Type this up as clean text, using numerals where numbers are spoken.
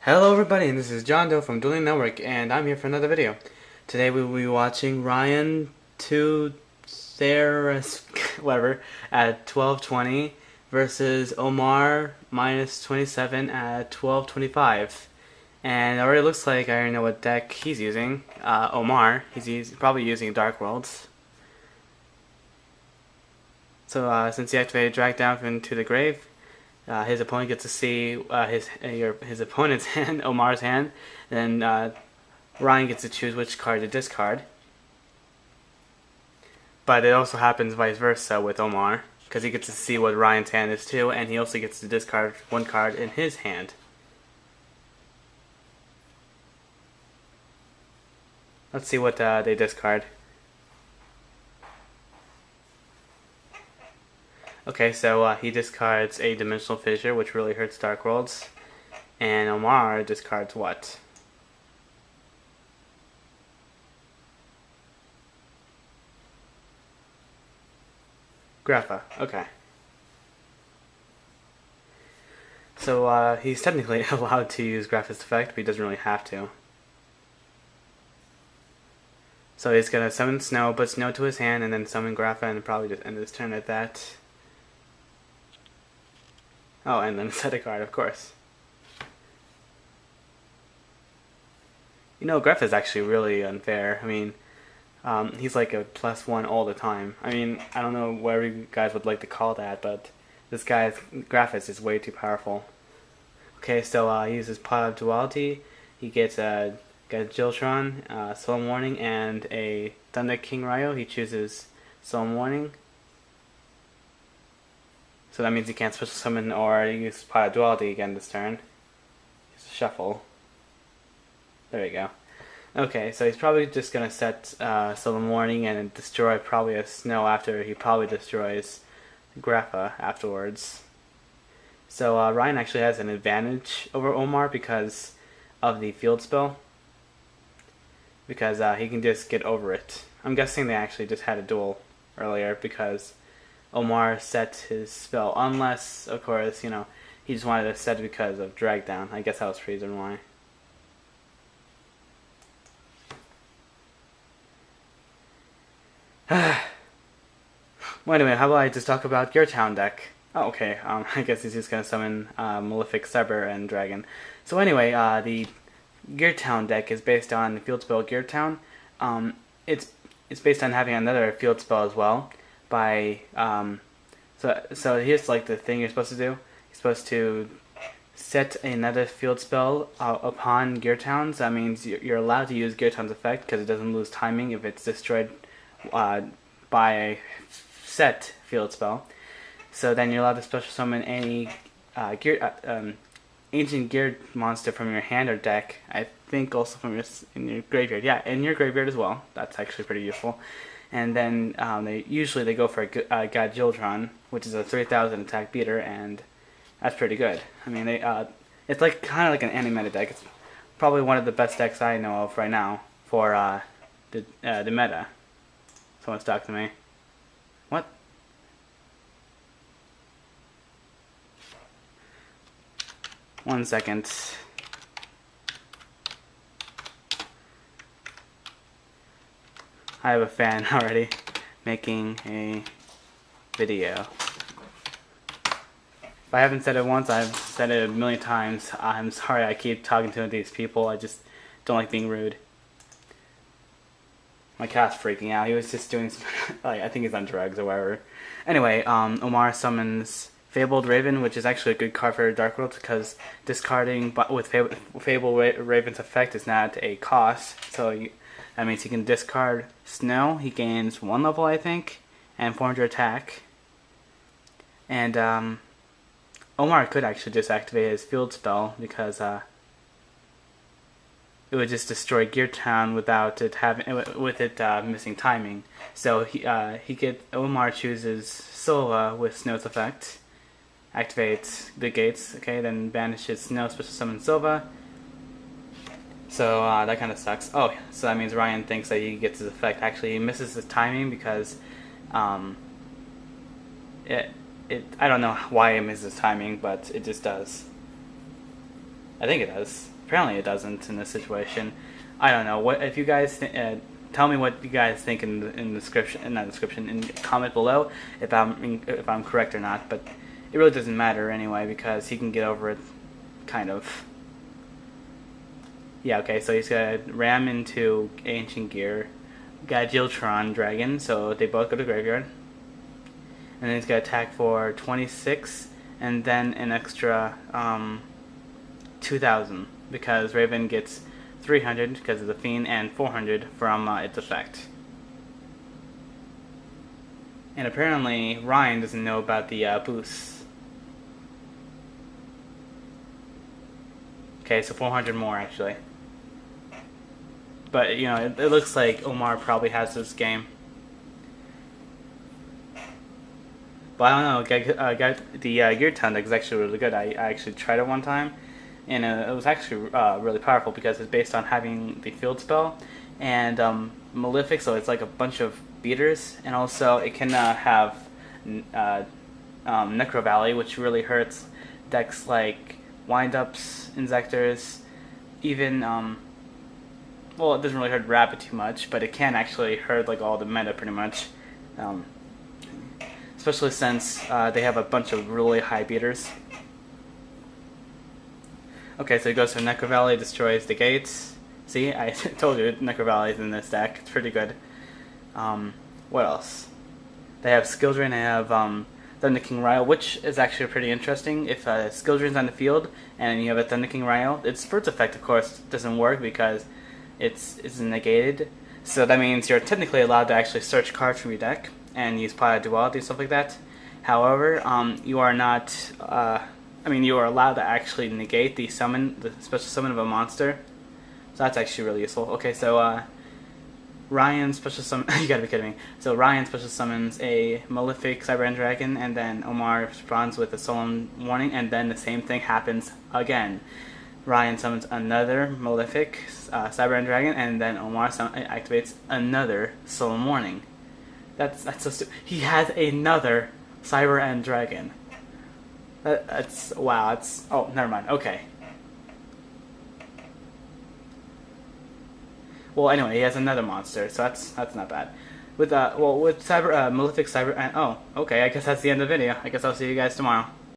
Hello everybody, and this is John Doe from Dueling Network, and I'm here for another video. Today we will be watching Ryan 2 Theris, whatever, at 1220 versus Omar minus 27 at 1225. And it already looks like I already know what deck he's using. Omar, he's probably using Dark Worlds. So since he activated Drag Down into the grave, his opponent gets to see his opponent's hand, Omar's hand. Then Ryan gets to choose which card to discard. But it also happens vice versa with Omar, because he gets to see what Ryan's hand is too, and he also gets to discard one card in his hand. Let's see what they discard. Okay, so he discards a Dimensional Fissure, which really hurts Dark Worlds. And Omar discards what? Grapha, okay. So he's technically allowed to use Grapha's effect, but he doesn't really have to. So he's gonna summon Snow, put Snow to his hand, and then summon Grapha, and probably just end his turn at that. Oh, and then set a card, of course. You know, Graph is actually really unfair. I mean, he's like a +1 all the time. I mean, I don't know whatever you guys would like to call that, but this guy's Graph is just way too powerful. Okay, so he uses Pot of Duality. He gets a Geartown, Soul Warning, and a Thunder King Ryo. He chooses Soul Warning. So that means he can't special summon or use Pot of Duality again this turn. Just shuffle. There we go. Okay, so he's probably just gonna set Soul Warning and destroy probably a Snow after he probably destroys Grapha afterwards. So Ryan actually has an advantage over Omar because of the field spell. Because he can just get over it. I'm guessing they actually just had a duel earlier because Omar set his spell, unless, of course, you know, he just wanted to set it because of Drag Down. I guess that was the reason why. Well, anyway, how about I just talk about Geartown deck? Oh, okay, I guess he's just gonna summon Malefic Cyber and Dragon. So anyway, the Geartown deck is based on field spell Geartown. It's based on having another field spell as well. So here's like the thing you're supposed to do. You're supposed to set another field spell upon Geartown. So that means you're allowed to use Geartown's effect because it doesn't lose timing if it's destroyed by a set field spell. So then you're allowed to special summon any ancient geared monster from your hand or deck. I think also from in your graveyard. Yeah, in your graveyard as well. That's actually pretty useful. And then they usually go for a Geartown, which is a 3000 attack beater, and that's pretty good. I mean, it's like kind of like an animated deck. It's probably one of the best decks I know of right now for the meta. Someone's talking to me. What? One second. I have a fan already making a video. If I haven't said it once, I've said it a million times. I'm sorry I keep talking to these people. I just don't like being rude. My cat's freaking out. He was just doing some, like, I think he's on drugs or whatever. Anyway, Omar summons Fabled Raven, which is actually a good card for Dark World because discarding with Fabled Raven's effect is not a cost. So that means he can discard Snow. He gains 1 level, I think, and 400 attack. And Omar could actually just activate his field spell because it would just destroy Geartown without it missing timing. So Omar chooses Sova with Snow's effect, activates the gates, okay, then banishes Snow, special summon Sova. So that kind of sucks. Oh, so that means Ryan thinks that he gets his effect. Actually, he misses his timing because I don't know why it misses timing, but it just does. I think it does. Apparently it doesn't in this situation. I don't know. What if you guys tell me what you guys think in the description, in that description, in the comment below if I'm correct or not. But it really doesn't matter anyway because he can get over it, kind of. Yeah. Okay. So he's gonna ram into Ancient Gear, got Geartown Dragon. So they both go to graveyard, and then he's gonna attack for 26, and then an extra 2,000 because Raven gets 300 because of the Fiend and 400 from its effect. And apparently Ryan doesn't know about the boosts. Okay, so 400 more actually. But you know, it looks like Omar probably has this game. But I don't know. The Geartown deck is actually really good. I actually tried it one time, and it was actually really powerful because it's based on having the field spell and Malefic, so it's like a bunch of beaters, and also it can have Necro Valley, which really hurts decks like Windups, Inzectors, even well, it doesn't really hurt Rabbit too much, but it can actually hurt like all the meta pretty much. Especially since they have a bunch of really high beaters. Okay, so he goes for Necro Valley, destroys the gates. See, I told you Necro Valley is in this deck. It's pretty good. What else? They have Skill Drain. They have Thunder King Ryle, which is actually pretty interesting. If Skill Drain's on the field and you have a Thunder King Ryle, its first effect, of course, doesn't work because it's negated. So that means you're technically allowed to actually search cards from your deck and use Pot of Duality, stuff like that. However, you are not. You are allowed to actually negate the special summon of a monster. So that's actually really useful. Okay, so Ryan special summon. You gotta be kidding me. So Ryan special summons a Malefic Cyber End Dragon, and then Omar responds with a Solemn Warning, and then the same thing happens again. Ryan summons another Malefic Cyber End Dragon, and then Omar activates another Solemn Warning. That's so stupid. He has another Cyber End Dragon. That's wow. That's never mind. Okay. Well, anyway, he has another monster, so that's not bad. With Malefic Cyber. Okay. I guess that's the end of the video. I guess I'll see you guys tomorrow.